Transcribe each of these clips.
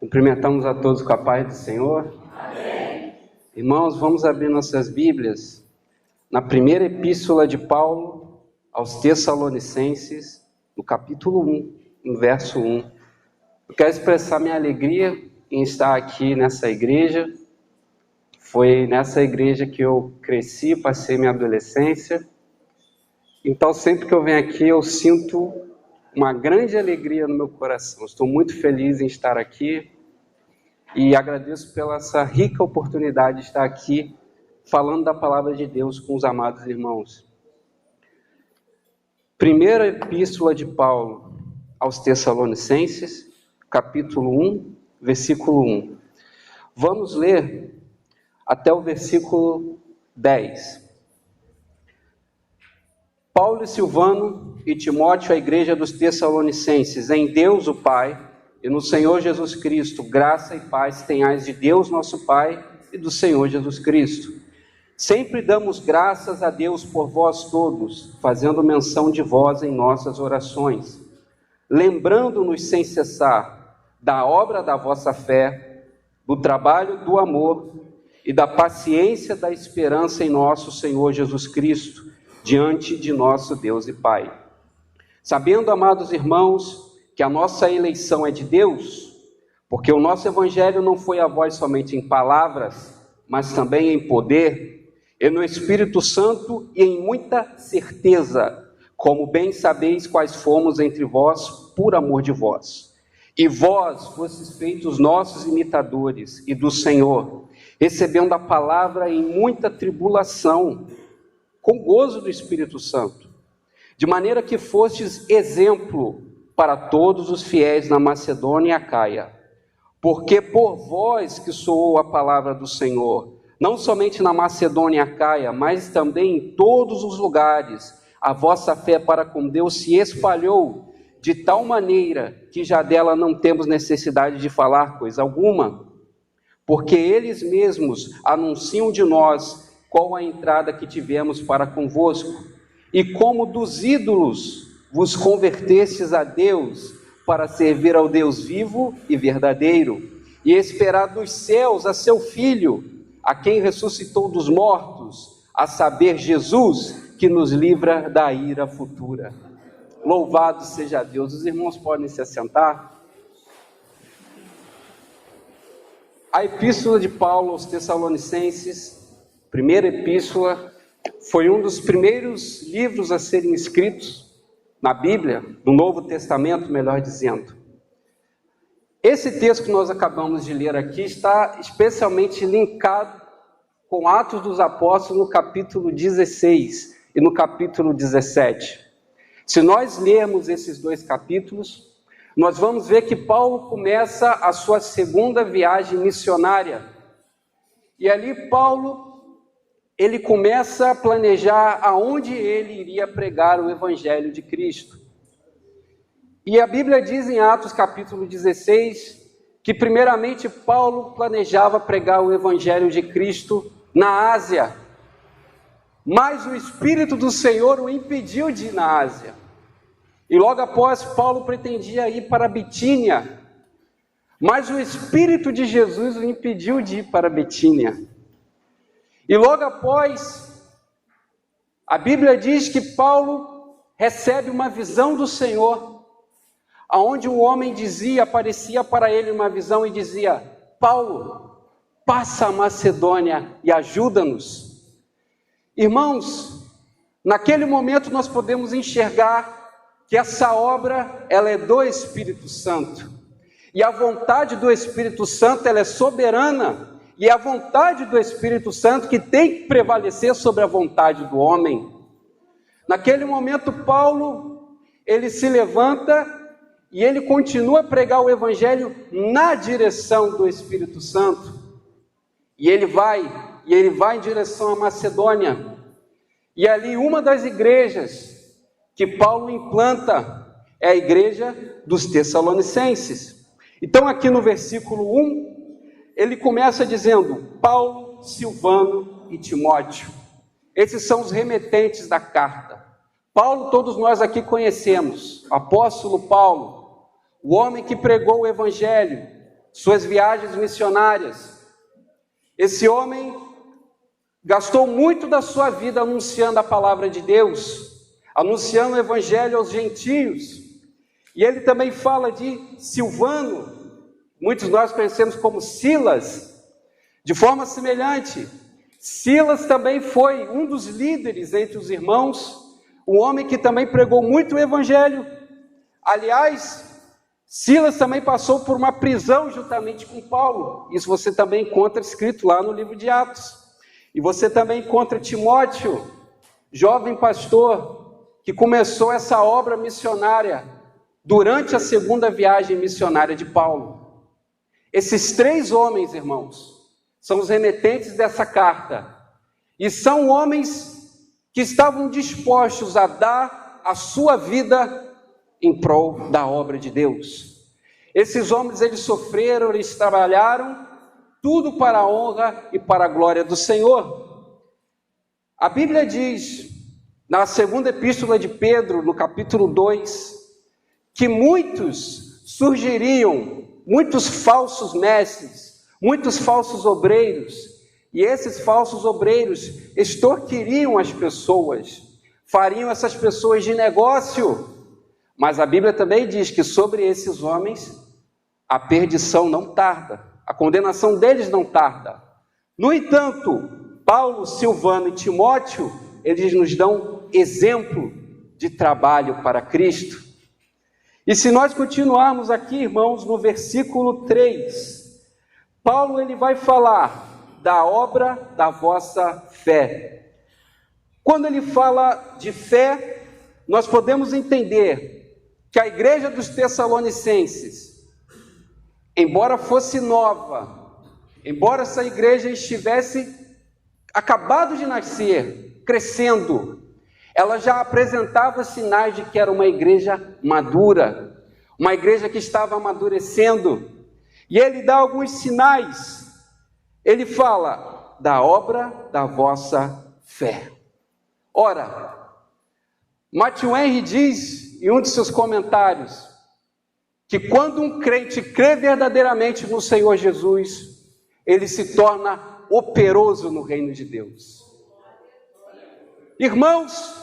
Cumprimentamos a todos com a paz do Senhor. Amém. Irmãos, vamos abrir nossas Bíblias na primeira epístola de Paulo aos Tessalonicenses, no capítulo 1, no verso 1. Eu quero expressar minha alegria em estar aqui nessa igreja. Foi nessa igreja que eu cresci, passei minha adolescência. Então, sempre que eu venho aqui, eu sinto uma grande alegria no meu coração. Estou muito feliz em estar aqui e agradeço pela essa rica oportunidade de estar aqui falando da palavra de Deus com os amados irmãos. Primeira epístola de Paulo aos Tessalonicenses, capítulo 1, versículo 1. Vamos ler até o versículo 10. Paulo e Silvano e Timóteo, a igreja dos Tessalonicenses, em Deus o Pai e no Senhor Jesus Cristo, graça e paz tenhais de Deus nosso Pai e do Senhor Jesus Cristo. Sempre damos graças a Deus por vós todos, fazendo menção de vós em nossas orações, lembrando-nos sem cessar da obra da vossa fé, do trabalho do amor e da paciência da esperança em nosso Senhor Jesus Cristo, diante de nosso Deus e Pai. Sabendo, amados irmãos, que a nossa eleição é de Deus, porque o nosso evangelho não foi a vós somente em palavras, mas também em poder, e no Espírito Santo e em muita certeza, como bem sabeis quais fomos entre vós por amor de vós. E vós fostes feitos nossos imitadores e do Senhor, recebendo a palavra em muita tribulação, com gozo do Espírito Santo, de maneira que fostes exemplo para todos os fiéis na Macedônia e Acaia, porque por vós que soou a palavra do Senhor, não somente na Macedônia e Acaia, mas também em todos os lugares, a vossa fé para com Deus se espalhou, de tal maneira que já dela não temos necessidade de falar coisa alguma, porque eles mesmos anunciam de nós qual a entrada que tivemos para convosco, e como dos ídolos vos convertestes a Deus, para servir ao Deus vivo e verdadeiro, e esperar dos céus a seu Filho, a quem ressuscitou dos mortos, a saber, Jesus, que nos livra da ira futura. Louvado seja Deus. Os irmãos podem se assentar. A epístola de Paulo aos Tessalonicenses, primeira epístola, foi um dos primeiros livros a serem escritos na Bíblia, no Novo Testamento, melhor dizendo. Esse texto que nós acabamos de ler aqui está especialmente linkado com Atos dos Apóstolos no capítulo 16 e no capítulo 17. Se nós lermos esses dois capítulos, nós vamos ver que Paulo começa a sua segunda viagem missionária. E ali Paulo, ele começa a planejar aonde ele iria pregar o Evangelho de Cristo. E a Bíblia diz em Atos capítulo 16, que primeiramente Paulo planejava pregar o Evangelho de Cristo na Ásia. Mas o Espírito do Senhor o impediu de ir na Ásia. E logo após, Paulo pretendia ir para a Bitínia. Mas o Espírito de Jesus o impediu de ir para a Bitínia. E logo após, a Bíblia diz que Paulo recebe uma visão do Senhor, aonde um homem dizia, aparecia para ele uma visão e dizia: Paulo, passa a Macedônia e ajuda-nos. Irmãos, naquele momento nós podemos enxergar que essa obra, ela é do Espírito Santo. E a vontade do Espírito Santo, ela é soberana. E é a vontade do Espírito Santo que tem que prevalecer sobre a vontade do homem. Naquele momento, Paulo, ele se levanta e ele continua a pregar o Evangelho na direção do Espírito Santo. E ele vai em direção à Macedônia. E ali uma das igrejas que Paulo implanta é a igreja dos Tessalonicenses. Então aqui no versículo 1, ele começa dizendo: Paulo, Silvano e Timóteo. Esses são os remetentes da carta. Paulo, todos nós aqui conhecemos, apóstolo Paulo, o homem que pregou o Evangelho, suas viagens missionárias. Esse homem gastou muito da sua vida anunciando a palavra de Deus, anunciando o evangelho aos gentios. E ele também fala de Silvano, muitos de nós conhecemos como Silas. De forma semelhante, Silas também foi um dos líderes entre os irmãos, um homem que também pregou muito o evangelho. Aliás, Silas também passou por uma prisão juntamente com Paulo. Isso você também encontra escrito lá no livro de Atos. E você também encontra Timóteo, jovem pastor, que começou essa obra missionária durante a segunda viagem missionária de Paulo. Esses três homens, irmãos, são os remetentes dessa carta. E são homens que estavam dispostos a dar a sua vida em prol da obra de Deus. Esses homens, eles sofreram, eles trabalharam, tudo para a honra e para a glória do Senhor. A Bíblia diz, na segunda epístola de Pedro, no capítulo 2, que muitos surgiriam, muitos falsos mestres, muitos falsos obreiros, e esses falsos obreiros extorquiriam as pessoas, fariam essas pessoas de negócio. Mas a Bíblia também diz que sobre esses homens a perdição não tarda, a condenação deles não tarda. No entanto, Paulo, Silvano e Timóteo, eles nos dão exemplo de trabalho para Cristo. E se nós continuarmos aqui, irmãos, no versículo 3, Paulo ele vai falar da obra da vossa fé. Quando ele fala de fé, nós podemos entender que a igreja dos Tessalonicenses, embora fosse nova, embora essa igreja estivesse acabado de nascer, crescendo, ela já apresentava sinais de que era uma igreja madura, uma igreja que estava amadurecendo. E ele dá alguns sinais. Ele fala da obra da vossa fé. Ora, Matthew Henry diz em um de seus comentários que quando um crente crê verdadeiramente no Senhor Jesus, ele se torna operoso no reino de Deus. Irmãos,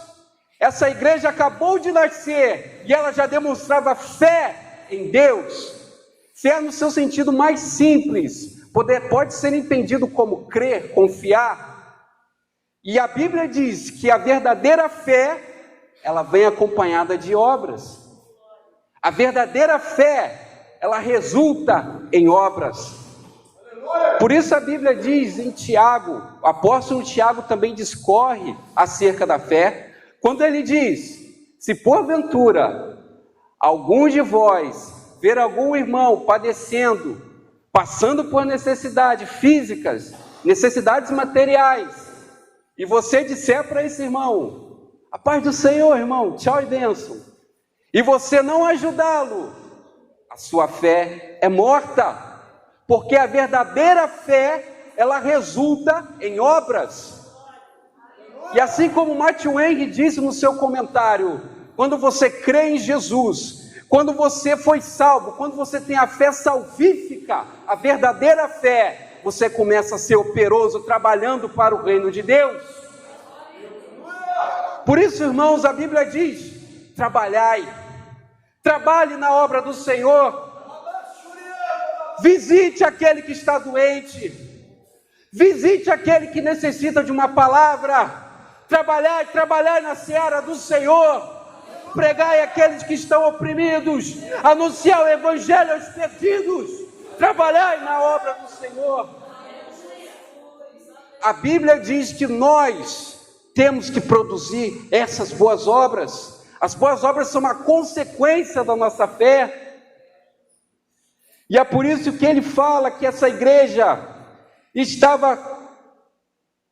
essa igreja acabou de nascer e ela já demonstrava fé em Deus. Fé no seu sentido mais simples, pode ser entendido como crer, confiar. E a Bíblia diz que a verdadeira fé, ela vem acompanhada de obras. A verdadeira fé, ela resulta em obras. Por isso a Bíblia diz em Tiago, o apóstolo Tiago também discorre acerca da fé, quando ele diz: se porventura algum de vós ver algum irmão padecendo, passando por necessidades físicas, necessidades materiais, e você disser para esse irmão: a paz do Senhor, irmão, tchau e bênção, e você não ajudá-lo, a sua fé é morta. Porque a verdadeira fé, ela resulta em obras. E assim como Matthew Henry disse no seu comentário, quando você crê em Jesus, quando você foi salvo, quando você tem a fé salvífica, a verdadeira fé, você começa a ser operoso, trabalhando para o reino de Deus. Por isso, irmãos, a Bíblia diz: trabalhai, trabalhe na obra do Senhor. Visite aquele que está doente, visite aquele que necessita de uma palavra, trabalhai na seara do Senhor, pregai àqueles que estão oprimidos, anunciar o evangelho aos perdidos, trabalhai na obra do Senhor. A Bíblia diz que nós temos que produzir essas boas obras. As boas obras são uma consequência da nossa fé. E é por isso que ele fala que essa igreja estava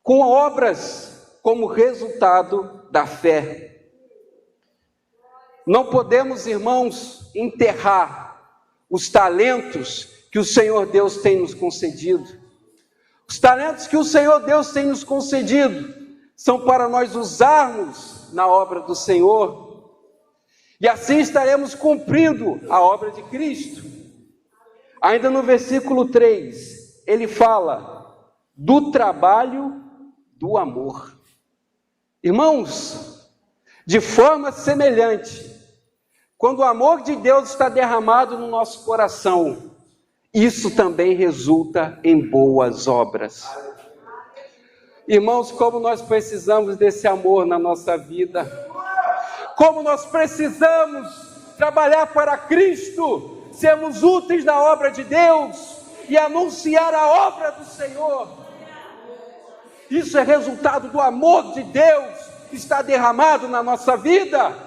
com obras como resultado da fé. Não podemos, irmãos, enterrar os talentos que o Senhor Deus tem nos concedido. Os talentos que o Senhor Deus tem nos concedido são para nós usarmos na obra do Senhor. E assim estaremos cumprindo a obra de Cristo. Ainda no versículo 3, ele fala do trabalho do amor. Irmãos, de forma semelhante, quando o amor de Deus está derramado no nosso coração, isso também resulta em boas obras. Irmãos, como nós precisamos desse amor na nossa vida, como nós precisamos trabalhar para Cristo, sermos úteis na obra de Deus e anunciar a obra do Senhor. Isso é resultado do amor de Deus que está derramado na nossa vida.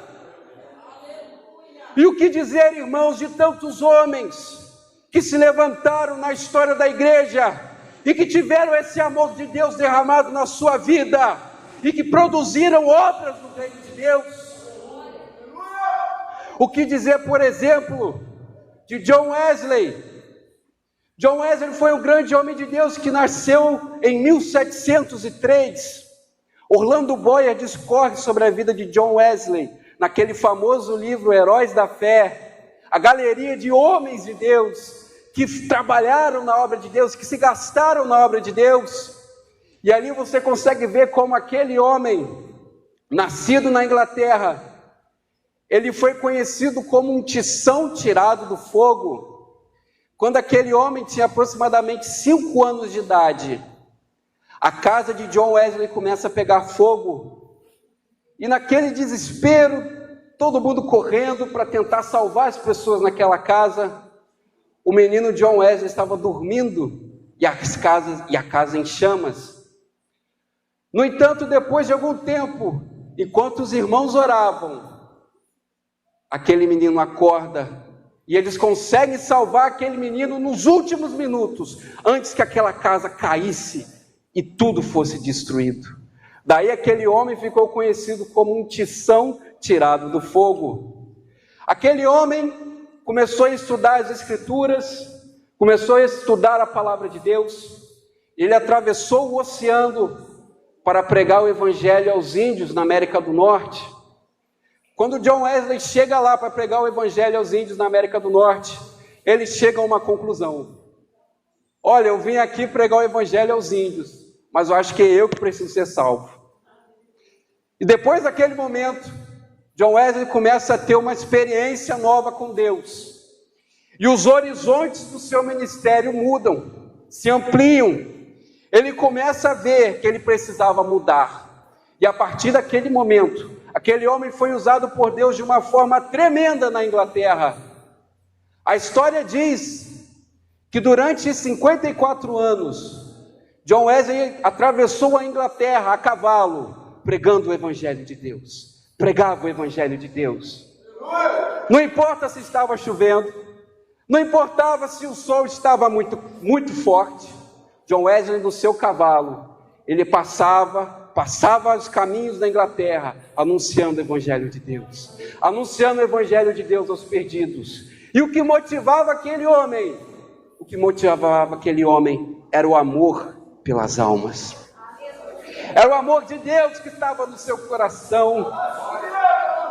E o que dizer, irmãos, de tantos homens que se levantaram na história da igreja e que tiveram esse amor de Deus derramado na sua vida e que produziram obras no reino de Deus? O que dizer, por exemplo, de John Wesley? John Wesley foi um grande homem de Deus que nasceu em 1703. Orlando Boyer discorre sobre a vida de John Wesley naquele famoso livro Heróis da Fé, a galeria de homens de Deus que trabalharam na obra de Deus, que se gastaram na obra de Deus. E ali você consegue ver como aquele homem, nascido na Inglaterra, ele foi conhecido como um tição tirado do fogo. Quando aquele homem tinha aproximadamente 5 anos de idade, a casa de John Wesley começa a pegar fogo. E naquele desespero, todo mundo correndo para tentar salvar as pessoas naquela casa, o menino John Wesley estava dormindo e a casa em chamas. No entanto, depois de algum tempo, enquanto os irmãos oravam, aquele menino acorda e eles conseguem salvar aquele menino nos últimos minutos, antes que aquela casa caísse e tudo fosse destruído. Daí aquele homem ficou conhecido como um tição tirado do fogo. Aquele homem começou a estudar as Escrituras, começou a estudar a palavra de Deus. Ele atravessou o oceano para pregar o evangelho aos índios na América do Norte. Quando John Wesley chega lá para pregar o evangelho aos índios na América do Norte, ele chega a uma conclusão: olha, eu vim aqui pregar o evangelho aos índios, mas eu acho que é eu que preciso ser salvo. E depois daquele momento, John Wesley começa a ter uma experiência nova com Deus. E os horizontes do seu ministério mudam, se ampliam. Ele começa a ver que ele precisava mudar. E a partir daquele momento, aquele homem foi usado por Deus de uma forma tremenda na Inglaterra. A história diz que durante 54 anos, John Wesley atravessou a Inglaterra a cavalo, pregando o Evangelho de Deus. Pregava o Evangelho de Deus. Não importa se estava chovendo, não importava se o sol estava muito forte. John Wesley, no seu cavalo, ele passava os caminhos da Inglaterra, anunciando o Evangelho de Deus. Anunciando o Evangelho de Deus aos perdidos. E o que motivava aquele homem? O que motivava aquele homem era o amor pelas almas. Era o amor de Deus que estava no seu coração.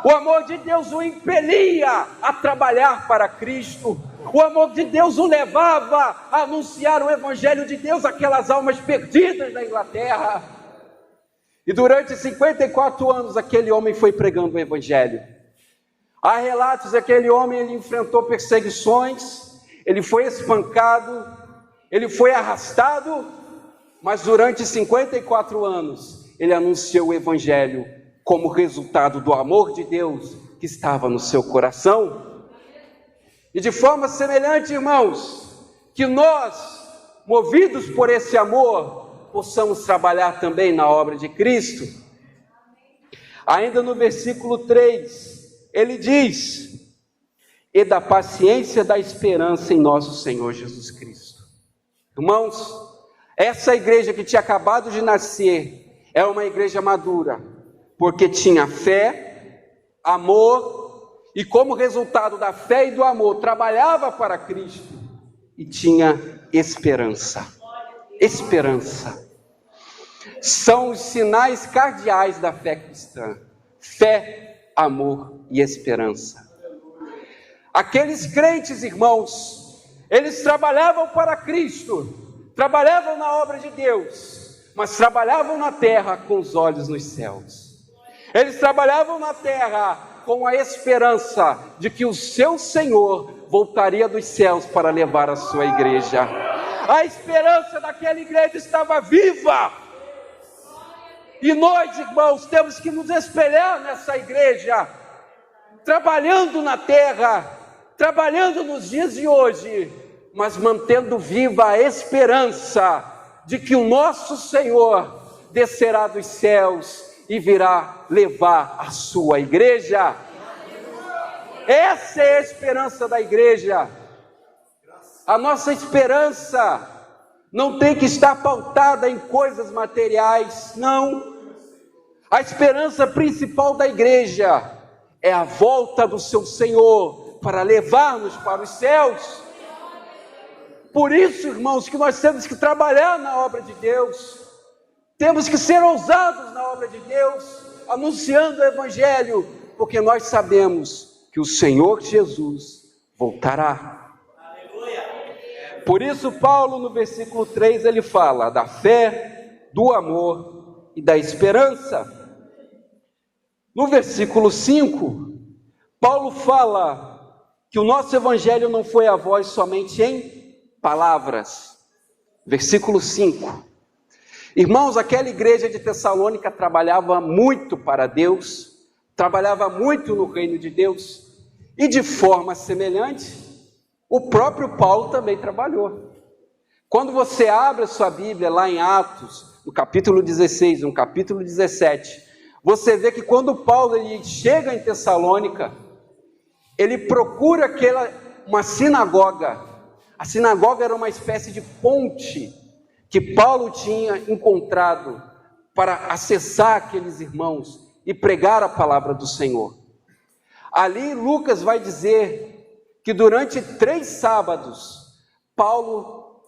O amor de Deus o impelia a trabalhar para Cristo. O amor de Deus o levava a anunciar o Evangelho de Deus àquelas almas perdidas da Inglaterra. E durante 54 anos aquele homem foi pregando o Evangelho. Há relatos que aquele homem ele enfrentou perseguições, ele foi espancado, ele foi arrastado, mas durante 54 anos ele anunciou o Evangelho como resultado do amor de Deus que estava no seu coração. E de forma semelhante, irmãos, que nós, movidos por esse amor, possamos trabalhar também na obra de Cristo. Ainda no versículo 3, ele diz: e da paciência da esperança em nosso Senhor Jesus Cristo. Irmãos, essa igreja que tinha acabado de nascer é uma igreja madura, porque tinha fé, amor, e como resultado da fé e do amor, trabalhava para Cristo e tinha esperança. Esperança. São os sinais cardeais da fé cristã: fé, amor e esperança. Aqueles crentes, irmãos, Eles trabalhavam para Cristo, trabalhavam na obra de Deus, mas trabalhavam na terra com os olhos nos céus. Eles trabalhavam na terra com a esperança de que o seu Senhor voltaria dos céus para levar a sua igreja. A esperança daquela igreja estava viva. E nós, irmãos, temos que nos espelhar nessa igreja, trabalhando na terra, trabalhando nos dias de hoje, mas mantendo viva a esperança de que o nosso Senhor descerá dos céus e virá levar a sua igreja. Essa é a esperança da igreja. A nossa esperança não tem que estar pautada em coisas materiais, não. A esperança principal da igreja é a volta do seu Senhor para levar-nos para os céus. Por isso, irmãos, que nós temos que trabalhar na obra de Deus, temos que ser ousados na obra de Deus, anunciando o Evangelho, porque nós sabemos que o Senhor Jesus voltará. Por isso, Paulo, no versículo 3, ele fala da fé, do amor e da esperança. No versículo 5, Paulo fala que o nosso evangelho não foi a voz somente em palavras. Versículo 5. Irmãos, aquela igreja de Tessalônica trabalhava muito para Deus, trabalhava muito no reino de Deus, e de forma semelhante, o próprio Paulo também trabalhou. Quando você abre a sua Bíblia lá em Atos, no capítulo 16, no capítulo 17, você vê que quando Paulo ele chega em Tessalônica, ele procura uma sinagoga. A sinagoga era uma espécie de ponte que Paulo tinha encontrado para acessar aqueles irmãos e pregar a palavra do Senhor. Ali Lucas vai dizer que durante 3 sábados, Paulo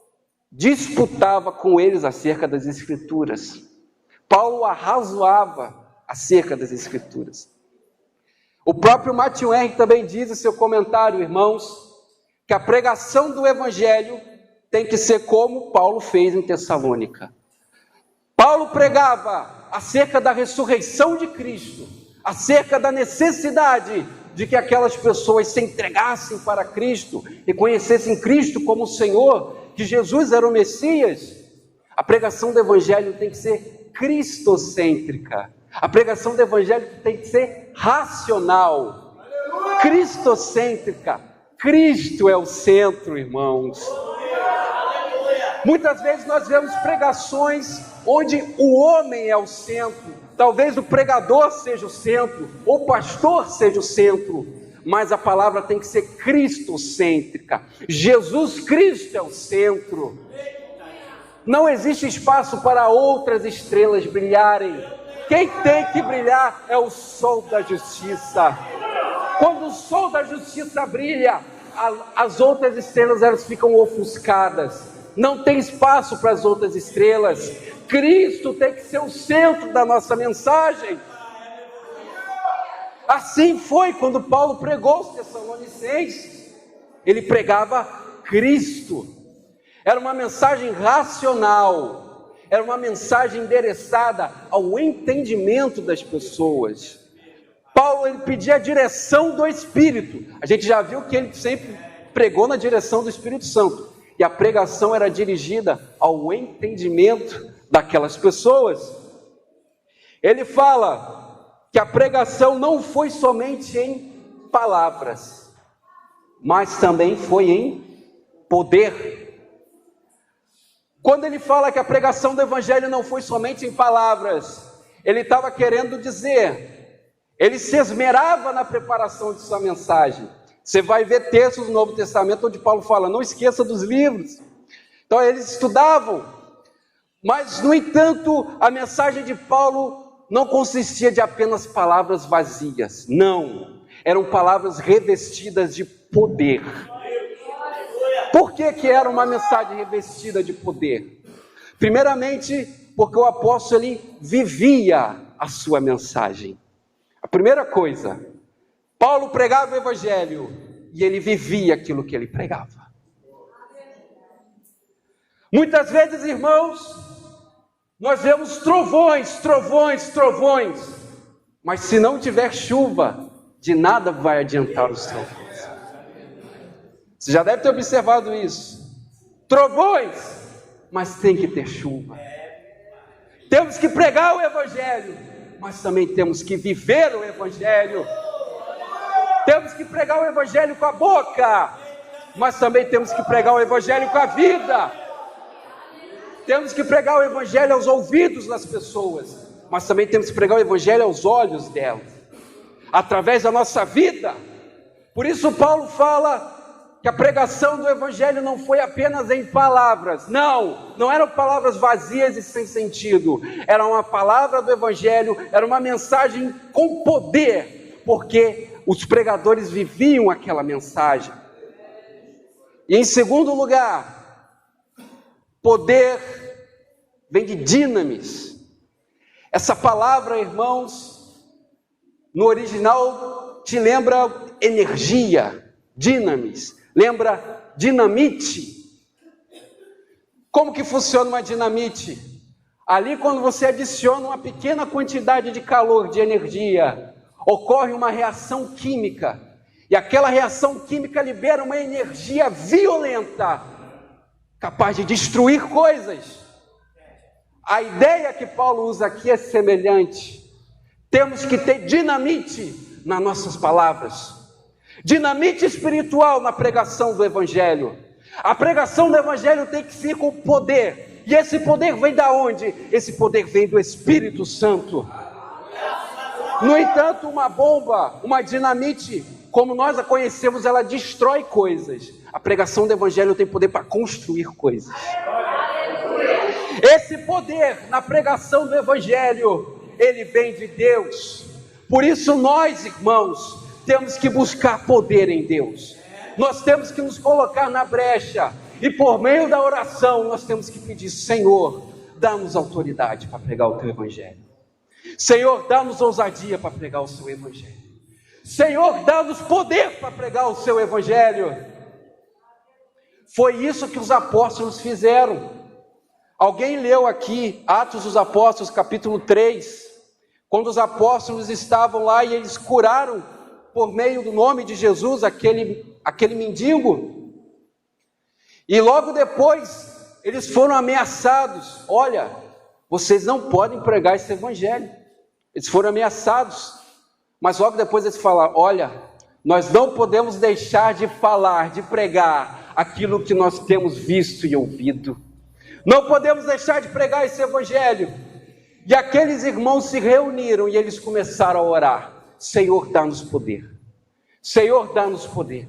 disputava com eles acerca das Escrituras. Paulo arrazoava acerca das Escrituras. O próprio Matthew Henry também diz em seu comentário, irmãos, que a pregação do Evangelho tem que ser como Paulo fez em Tessalônica. Paulo pregava acerca da ressurreição de Cristo, acerca da necessidade de que aquelas pessoas se entregassem para Cristo, reconhecessem Cristo como o Senhor, que Jesus era o Messias. A pregação do Evangelho tem que ser cristocêntrica. A pregação do Evangelho tem que ser racional, cristocêntrica. Cristo é o centro, irmãos. Muitas vezes nós vemos pregações onde o homem é o centro. Talvez o pregador seja o centro, ou o pastor seja o centro, mas a palavra tem que ser cristocêntrica. Jesus Cristo é o centro. Não existe espaço para outras estrelas brilharem. Quem tem que brilhar é o sol da justiça. Quando o sol da justiça brilha, as outras estrelas elas ficam ofuscadas. Não tem espaço para as outras estrelas. Cristo tem que ser o centro da nossa mensagem. Assim foi quando Paulo pregou aos Tessalonicenses. Ele pregava Cristo. Era uma mensagem racional. Era uma mensagem endereçada ao entendimento das pessoas. Paulo ele pedia a direção do Espírito. A gente já viu que ele sempre pregou na direção do Espírito Santo. E a pregação era dirigida ao entendimento daquelas pessoas. Ele fala que a pregação não foi somente em palavras, mas também foi em poder. Quando ele fala que a pregação do Evangelho não foi somente em palavras, ele estava querendo dizer, ele se esmerava na preparação de sua mensagem. Você vai ver textos do Novo Testamento onde Paulo fala, não esqueça dos livros. Então eles estudavam, mas no entanto a mensagem de Paulo não consistia de apenas palavras vazias, não, eram palavras revestidas de poder. Por que era uma mensagem revestida de poder? Primeiramente, porque o apóstolo ele vivia a sua mensagem. A primeira coisa, Paulo pregava o Evangelho e ele vivia aquilo que ele pregava. Muitas vezes, irmãos, nós vemos trovões, trovões, trovões, mas se não tiver chuva, de nada vai adiantar os trovões. Você já deve ter observado isso. Trovões, mas tem que ter chuva. Temos que pregar o Evangelho, mas também temos que viver o Evangelho. Temos que pregar o Evangelho com a boca, mas também temos que pregar o Evangelho com a vida. Temos que pregar o Evangelho aos ouvidos das pessoas, mas também temos que pregar o Evangelho aos olhos delas, através da nossa vida. Por isso Paulo fala que a pregação do Evangelho não foi apenas em palavras. Não eram palavras vazias e sem sentido. Era uma palavra do Evangelho, era uma mensagem com poder, porque os pregadores viviam aquela mensagem. E em segundo lugar, poder vem de dinamis. Essa palavra, irmãos, no original te lembra energia, dinamis, lembra dinamite. Como que funciona uma dinamite? Ali, quando você adiciona uma pequena quantidade de calor, de energia, ocorre uma reação química, e aquela reação química libera uma energia violenta, capaz de destruir coisas. A ideia que Paulo usa aqui é semelhante. Temos que ter dinamite nas nossas palavras, dinamite espiritual na pregação do Evangelho. A pregação do Evangelho tem que ser com poder, e esse poder vem da onde? Esse poder vem do Espírito Santo. No entanto, uma bomba, uma dinamite, como nós a conhecemos, ela destrói coisas. A pregação do Evangelho tem poder para construir coisas. Esse poder na pregação do Evangelho, ele vem de Deus. Por isso nós, irmãos, temos que buscar poder em Deus. Nós temos que nos colocar na brecha, e por meio da oração nós temos que pedir: Senhor, dá-nos autoridade para pregar o teu Evangelho. Senhor, dá-nos ousadia para pregar o seu Evangelho. Senhor, dá-nos poder para pregar o seu Evangelho. Foi isso que os apóstolos fizeram. Alguém leu aqui Atos dos Apóstolos, capítulo 3, quando os apóstolos estavam lá e eles curaram, por meio do nome de Jesus, aquele mendigo. E logo depois, eles foram ameaçados: olha, vocês não podem pregar esse Evangelho. Eles foram ameaçados, mas logo depois eles falaram: olha, nós não podemos deixar de falar, de pregar aquilo que nós temos visto e ouvido. Não podemos deixar de pregar esse Evangelho. E aqueles irmãos se reuniram e eles começaram a orar: Senhor, dá-nos poder. Senhor, dá-nos poder.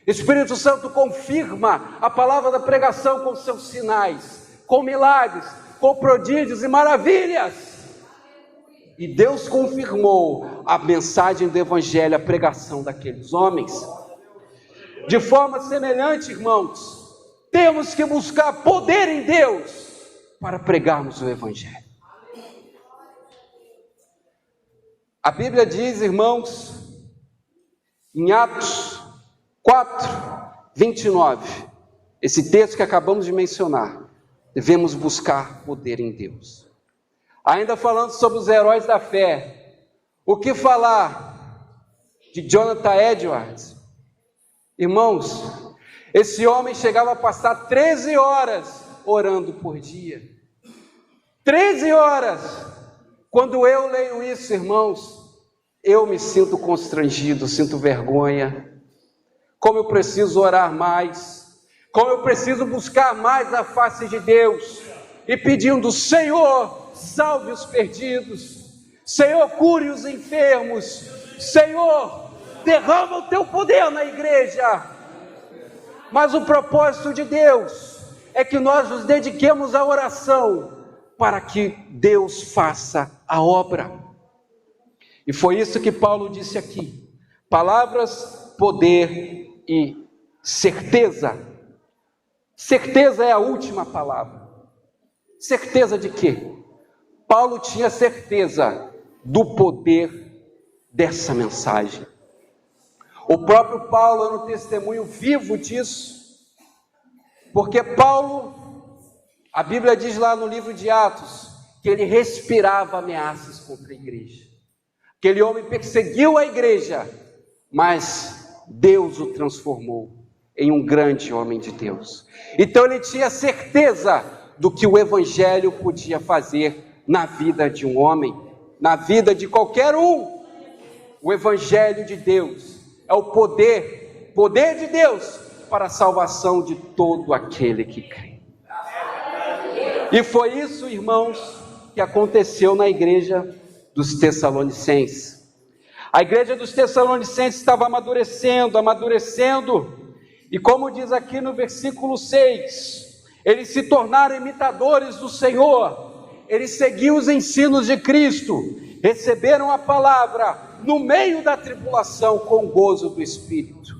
Espírito Santo confirma a palavra da pregação com seus sinais, com milagres, com prodígios e maravilhas. E Deus confirmou a mensagem do Evangelho, a pregação daqueles homens. De forma semelhante, irmãos, temos que buscar poder em Deus para pregarmos o Evangelho. A Bíblia diz, irmãos, em Atos 4, 29, esse texto que acabamos de mencionar: devemos buscar poder em Deus. Ainda falando sobre os heróis da fé, o que falar de Jonathan Edwards? Irmãos, esse homem chegava a passar 13 horas orando por dia. 13 horas! Quando eu leio isso, irmãos, eu me sinto constrangido, sinto vergonha. Como eu preciso orar mais, como eu preciso buscar mais a face de Deus, e pedindo: Senhor, salve os perdidos, Senhor, cure os enfermos, Senhor, derrama o teu poder na igreja. Mas o propósito de Deus é que nós nos dediquemos à oração, para que Deus faça a obra. E foi isso que Paulo disse aqui: palavras, poder e certeza. Certeza é a última palavra. Certeza de quê? Paulo tinha certeza do poder dessa mensagem. O próprio Paulo era um testemunho vivo disso, porque Paulo A Bíblia diz lá no livro de Atos que ele respirava ameaças contra a igreja. Aquele homem perseguiu a igreja, mas Deus o transformou em um grande homem de Deus. Então ele tinha certeza do que o evangelho podia fazer na vida de um homem, na vida de qualquer um. O evangelho de Deus é o poder de Deus para a salvação de todo aquele que crê. E foi isso, irmãos, que aconteceu na igreja dos Tessalonicenses. A igreja dos Tessalonicenses estava amadurecendo, e como diz aqui no versículo 6, eles se tornaram imitadores do Senhor, eles seguiam os ensinos de Cristo, receberam a palavra no meio da tribulação com o gozo do Espírito.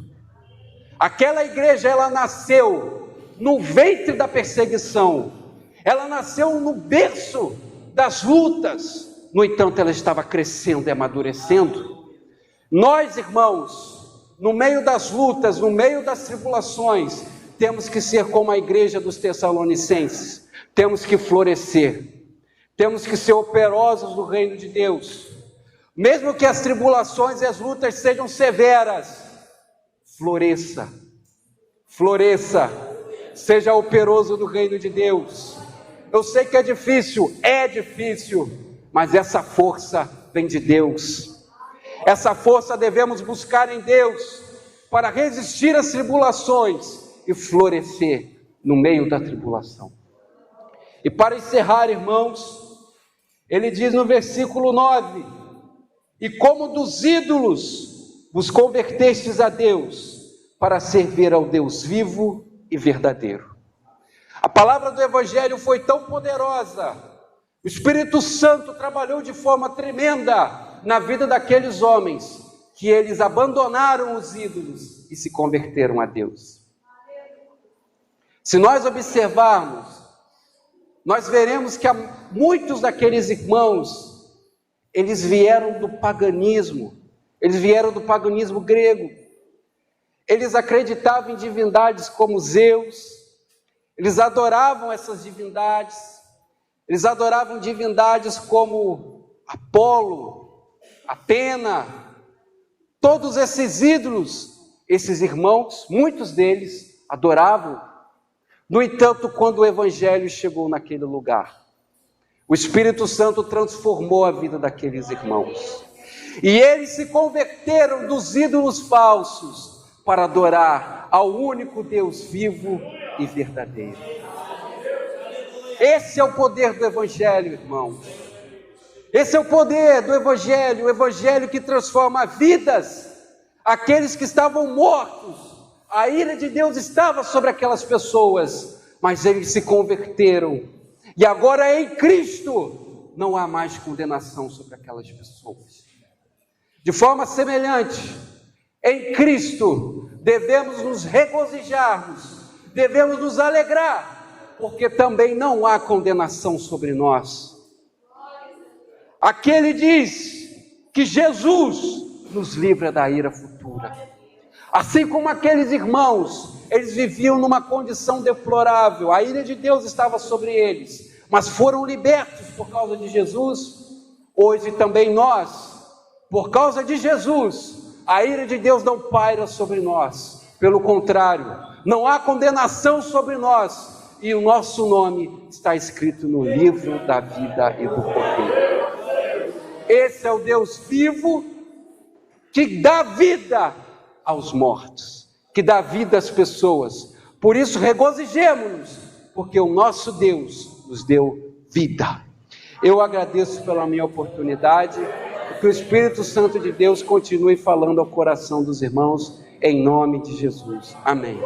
Aquela igreja, ela nasceu no ventre da perseguição, ela nasceu no berço das lutas, no entanto ela estava crescendo e amadurecendo. Nós, irmãos, no meio das lutas, no meio das tribulações, temos que ser como a igreja dos Tessalonicenses, temos que florescer, temos que ser operosos no reino de Deus, mesmo que as tribulações e as lutas sejam severas, floresça, seja operoso no reino de Deus. Eu sei que é difícil, mas essa força vem de Deus. Essa força devemos buscar em Deus para resistir às tribulações e florescer no meio da tribulação. E para encerrar, irmãos, ele diz no versículo 9: e como dos ídolos vos convertestes a Deus para servir ao Deus vivo e verdadeiro. A palavra do Evangelho foi tão poderosa, o Espírito Santo trabalhou de forma tremenda na vida daqueles homens, que eles abandonaram os ídolos e se converteram a Deus. Se nós observarmos, nós veremos que muitos daqueles irmãos, eles vieram do paganismo grego. Eles acreditavam em divindades como Zeus, eles adoravam essas divindades, eles adoravam divindades como Apolo, Atena, todos esses ídolos, esses irmãos, muitos deles adoravam. No entanto, quando o Evangelho chegou naquele lugar, o Espírito Santo transformou a vida daqueles irmãos, e eles se converteram dos ídolos falsos para adorar ao único Deus vivo e verdadeiro. Esse é o poder do Evangelho, irmãos. Esse é o poder do Evangelho, o Evangelho que transforma vidas. Aqueles que estavam mortos, a ira de Deus estava sobre aquelas pessoas, mas eles se converteram, e agora em Cristo não há mais condenação sobre aquelas pessoas. De forma semelhante, em Cristo devemos nos regozijarmos, devemos nos alegrar, porque também não há condenação sobre nós. Aquele diz que Jesus nos livra da ira futura. Assim como aqueles irmãos, eles viviam numa condição deplorável, a ira de Deus estava sobre eles, mas foram libertos por causa de Jesus. Hoje também nós, por causa de Jesus, a ira de Deus não paira sobre nós, pelo contrário, não há condenação sobre nós, e o nosso nome está escrito no livro da vida e do Cordeiro. Esse é o Deus vivo, que dá vida aos mortos, que dá vida às pessoas. Por isso regozijemo-nos, porque o nosso Deus nos deu vida. Eu agradeço pela minha oportunidade, que o Espírito Santo de Deus continue falando ao coração dos irmãos, em nome de Jesus. Amém.